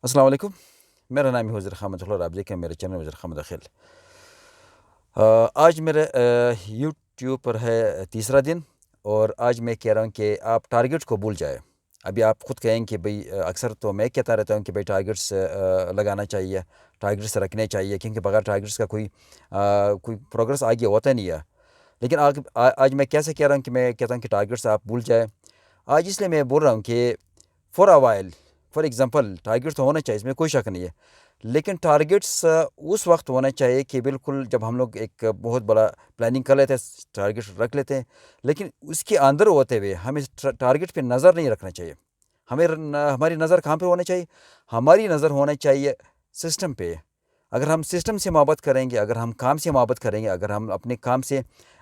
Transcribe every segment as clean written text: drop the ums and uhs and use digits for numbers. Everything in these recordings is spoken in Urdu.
السلام علیکم، میرا نام ہے وزیر خامد اخل اور آپ دیکھیں میرے چینل وزیر خامد اخل۔ آج میرے یوٹیوب پر ہے تیسرا دن، اور آج میں کہہ رہا ہوں کہ آپ ٹارگیٹ کو بھول جائیں۔ ابھی آپ خود کہیں کہ بھئی اکثر تو میں کہتا رہتا ہوں کہ بھئی ٹارگیٹس لگانا چاہیے، ٹارگیٹس رکھنے چاہیے، کیونکہ بغیر ٹارگیٹس کا کوئی پروگرس آگے ہوتا نہیں ہے۔ لیکن آج میں کیسے کہہ رہا ہوں کہ میں کہتا ہوں کہ ٹارگیٹس آپ بھول جائیں۔ آج اس لیے میں بول رہا ہوں کہ for a while, for example target تو ہونا چاہیے، اس میں کوئی شک نہیں ہے، لیکن ٹارگیٹس اس وقت ہونا چاہیے کہ بالکل جب ہم لوگ ایک بہت بڑا پلاننگ کر لیتے ہیں، ٹارگیٹ رکھ لیتے ہیں، لیکن اس کے اندر ہوتے ہوئے ہمیں ٹارگیٹ پہ نظر نہیں رکھنا چاہیے۔ ہماری نظر کہاں پہ ہونا چاہیے؟ ہماری نظر ہونا چاہیے سسٹم پہ۔ اگر ہم سسٹم سے محبت کریں گے، اگر ہم کام سے محبت کریں گے، اگر ہم اپنے کام سے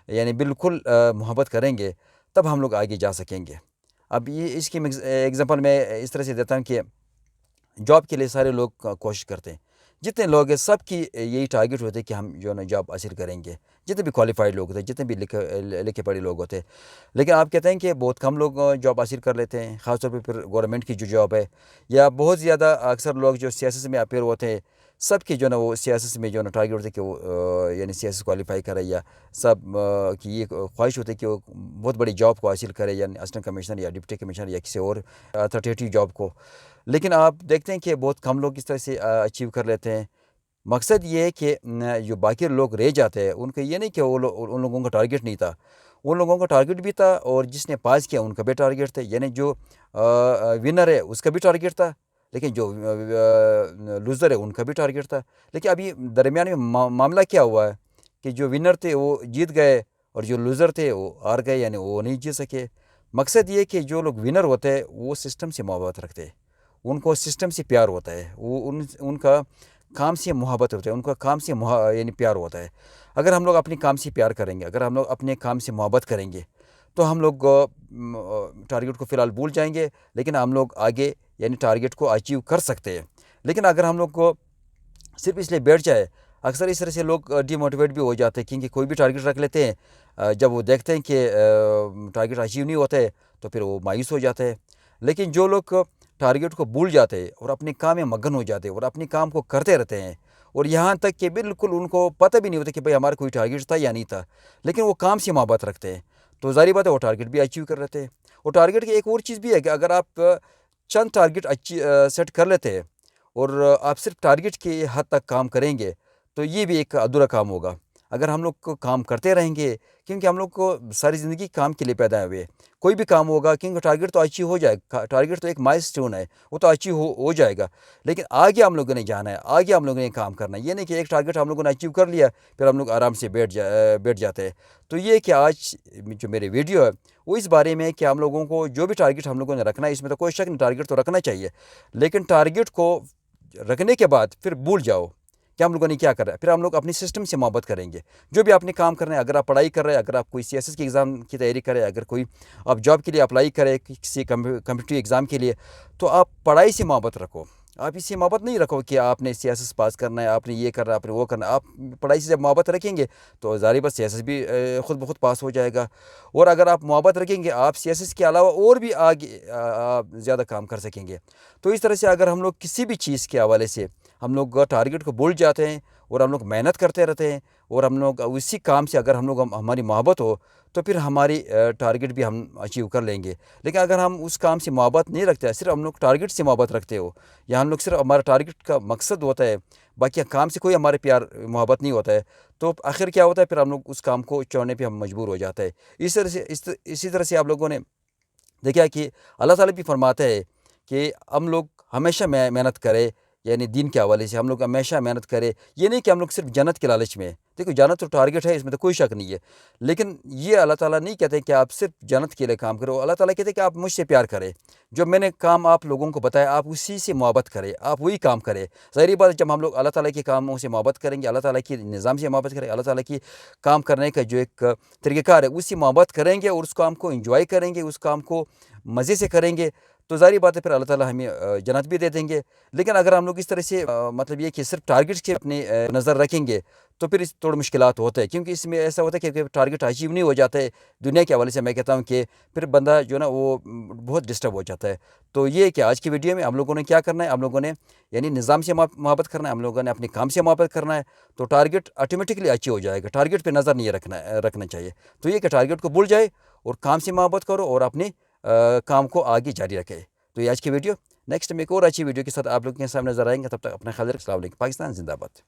یعنی بالکل محبت کریں گے، تب ہم لوگ آگے جا سکیں گے۔ اب یہ اس کی ایگزامپل میں اس طرح سے دیتا ہوں کہ جاب کے لیے سارے لوگ کوشش کرتے ہیں، جتنے لوگ ہیں سب کی یہی ٹارگیٹ ہوتے ہیں کہ ہم جو ہے نا جاب حاصل کریں گے، جتنے بھی کوالیفائڈ لوگ ہوتے ہیں، جتنے بھی لکھے پڑھے لوگ ہوتے ہیں۔ لیکن آپ کہتے ہیں کہ بہت کم لوگ جاب حاصل کر لیتے ہیں، خاص طور پہ پھر گورنمنٹ کی جو جاب ہے، یا بہت زیادہ اکثر لوگ جو سیاست میں اپیئر ہوتے ہیں، سب کی جو ہے نا وہ سیاست میں جو ہے نا ٹارگیٹ ہوتے ہیں کہ وہ یعنی سیاست کوالیفائی کرے، یا سب کی یہ خواہش ہوتی ہے کہ وہ بہت بڑی جاب کو حاصل کرے، یعنی اسسٹنٹ کمشنر یا ڈپٹی کمشنر یا کسی اور اتھارٹیٹیو جاب کو۔ لیکن آپ دیکھتے ہیں کہ بہت کم لوگ اس طرح سے اچیو کر لیتے ہیں۔ مقصد یہ ہے کہ جو باقی لوگ رہ جاتے ہیں ان کا یہ نہیں کہ ان لوگوں کا ٹارگیٹ نہیں تھا، ان لوگوں کا ٹارگیٹ بھی تھا، اور جس نے پاس کیا ان کا بھی ٹارگیٹ تھا، یعنی جو ونر ہے اس کا بھی ٹارگیٹ تھا، لیکن جو لوزر ہے ان کا بھی ٹارگیٹ تھا۔ لیکن ابھی درمیان میں معاملہ کیا ہوا ہے کہ جو ونر تھے وہ جیت گئے، اور جو لوزر تھے وہ ہار گئے، یعنی وہ نہیں جیت سکے۔ مقصد یہ کہ جو لوگ ونر ہوتے ہیں وہ سسٹم سے محبت رکھتے ہیں، ان کو سسٹم سے پیار ہوتا ہے، وہ ان کا کام سے محبت ہوتا ہے، ان کا کام سے یعنی پیار ہوتا ہے۔ اگر ہم لوگ اپنے کام سے پیار کریں گے، اگر ہم لوگ اپنے کام سے محبت کریں گے، تو ہم لوگ ٹارگیٹ کو فی الحال بھول جائیں گے، لیکن ہم لوگ آگے یعنی ٹارگیٹ کو اچیو کر سکتے ہیں۔ لیکن اگر ہم لوگ کو صرف اس لیے بیٹھ جائے، اکثر اس طرح سے لوگ ڈی موٹیویٹ بھی ہو جاتے ہیں، کیونکہ کوئی بھی ٹارگیٹ رکھ لیتے ہیں، جب وہ دیکھتے ہیں کہ ٹارگیٹ اچیو نہیں ہوتا ہے تو پھر وہ مایوس ہو جاتے ہیں۔ لیکن جو لوگ ٹارگیٹ کو بھول جاتے ہیں اور اپنے کام میں مگن ہو جاتے ہیں اور اپنے کام کو کرتے رہتے ہیں، اور یہاں تک کہ بالکل ان کو پتہ بھی نہیں ہوتا کہ بھئی ہمارا کوئی ٹارگیٹ تھا یا نہیں تھا، لیکن وہ کام سے محبت رکھتے ہیں، تو ظاہر بات ہے وہ ٹارگیٹ بھی اچیو کر لیتے ہیں۔ اور ٹارگیٹ کی ایک اور چیز بھی ہے کہ اگر آپ چند ٹارگیٹ سیٹ کر لیتے ہیں اور آپ صرف ٹارگیٹ کی حد تک کام کریں گے، تو یہ بھی ایک ادھورا کام ہوگا۔ اگر ہم لوگ کو کام کرتے رہیں گے، کیونکہ ہم لوگ کو ساری زندگی کام کے لیے پیدا ہوئے، کوئی بھی کام ہوگا کیونکہ ٹارگیٹ تو اچیو ہو جائے گا، ٹارگیٹ تو ایک مائل سٹون ہے، وہ تو اچیو ہو جائے گا، لیکن آگے ہم لوگوں نے جانا ہے، آگے ہم لوگوں نے کام کرنا ہے۔ یہ نہیں کہ ایک ٹارگیٹ ہم لوگوں نے اچیو کر لیا پھر ہم لوگ آرام سے بیٹھ جاتے ہیں۔ تو یہ کہ آج جو میری ویڈیو ہے وہ اس بارے میں ہے کہ ہم لوگوں کو جو بھی ٹارگیٹ ہم لوگوں نے رکھنا ہے، اس میں تو کوئی شک نہیں، ٹارگیٹ تو رکھنا چاہیے، لیکن ٹارگیٹ کو رکھنے کے بعد پھر بھول جاؤ کہ ہم لوگوں نے کیا کر رہا ہے، پھر ہم لوگ اپنی سسٹم سے محبت کریں گے۔ جو بھی آپ نے کام کرنا ہے، اگر آپ پڑھائی کر رہے ہیں، اگر آپ کوئی CSS کے ایگزام کی تیاری کریں، اگر کوئی آپ جاب کے لیے اپلائی کریں کسی کمپٹیٹیو ایگزام کے لیے، تو آپ پڑھائی سے محبت رکھو۔ آپ اس سے محبت نہیں رکھو کہ آپ نے CSS پاس کرنا ہے، آپ نے یہ کرنا ہے، آپ نے وہ کرنا ہے۔ آپ پڑھائی سے جب محبت رکھیں گے تو ظاہر بات CSS بھی خود بخود پاس ہو جائے گا، اور اگر آپ محبت رکھیں گے آپ CSS کے علاوہ اور بھی آگے زیادہ کام کر سکیں گے۔ تو اس طرح سے اگر ہم لوگ کسی بھی چیز کے حوالے سے ہم لوگ ٹارگیٹ کو بھول جاتے ہیں اور ہم لوگ محنت کرتے رہتے ہیں، اور ہم لوگ اسی کام سے اگر ہماری محبت ہو تو پھر ہماری ٹارگیٹ بھی ہم اچیو کر لیں گے۔ لیکن اگر ہم اس کام سے محبت نہیں رکھتے ہیں، صرف ہم لوگ ٹارگیٹ سے محبت رکھتے ہو، یا ہم لوگ صرف ہمارا ٹارگیٹ کا مقصد ہوتا ہے، باقی کام سے کوئی ہمارے پیار محبت نہیں ہوتا ہے، تو آخر کیا ہوتا ہے، پھر ہم لوگ اس کام کو چھوڑنے پہ ہم مجبور ہو جاتے ہیں۔ اسی طرح سے آپ لوگوں نے دیکھا کہ اللہ تعالیٰ بھی فرماتا ہے کہ ہم لوگ ہمیشہ محنت کرے، یعنی دین کے حوالے سے ہم لوگ ہمیشہ محنت کرے۔ یہ نہیں کہ ہم لوگ صرف جنت کے لالچ میں، دیکھو جنت تو ٹارگیٹ ہے، اس میں تو کوئی شک نہیں ہے، لیکن یہ اللہ تعالیٰ نہیں کہتے کہ آپ صرف جنت کے لیے کام کرو۔ اللہ تعالیٰ کہتے کہ آپ مجھ سے پیار کریں، جو میں نے کام آپ لوگوں کو بتایا آپ اسی سے محبت کریں، آپ وہی کام کریں۔ ظاہری بات ہے جب ہم لوگ اللہ تعالیٰ کے کاموں سے محبت کریں گے، اللہ تعالیٰ کے نظام سے محبت کریں، اللہ تعالیٰ کی کام کرنے کا جو ایک طریقہ کار ہے اس سے محبت کریں گے، اور اس کام کو انجوائے کریں گے، اس کام کو مزے سے کریں گے، تو ظاہری بات ہے پھر اللہ تعالیٰ ہمیں جنت بھی دے دیں گے. لیکن اگر ہم لوگ اس طرح سے مطلب یہ کہ صرف ٹارگیٹس کے اپنی نظر رکھیں گے تو پھر اس تھوڑے مشکلات ہوتے ہیں, کیونکہ اس میں ایسا ہوتا ہے کہ ٹارگیٹ اچیو نہیں ہو جاتا ہے دنیا کے حوالے سے. میں کہتا ہوں کہ پھر بندہ جو ہے نا وہ بہت ڈسٹرب ہو جاتا ہے. تو یہ کہ آج کی ویڈیو میں ہم لوگوں نے کیا کرنا ہے, ہم لوگوں نے یعنی نظام سے محبت کرنا ہے, ہم لوگوں نے اپنے کام سے محبت کرنا ہے, تو ٹارگیٹ آٹومیٹکلی اچیو ہو جائے گا. ٹارگیٹ پہ نظر نہیں رکھنا چاہیے. تو یہ کہ ٹارگیٹ کو بھول جائے اور کام سے محبت کرو اور اپنے کام کو آگے جاری رکھے. تو یہ آج کی ویڈیو. نیکسٹ میں ایک اور اچھی ویڈیو کے ساتھ آپ لوگوں کے سامنے نظر آئیں گے. تب تک اپنا خیال رکھیں. السلام علیکم. پاکستان زندہ باد.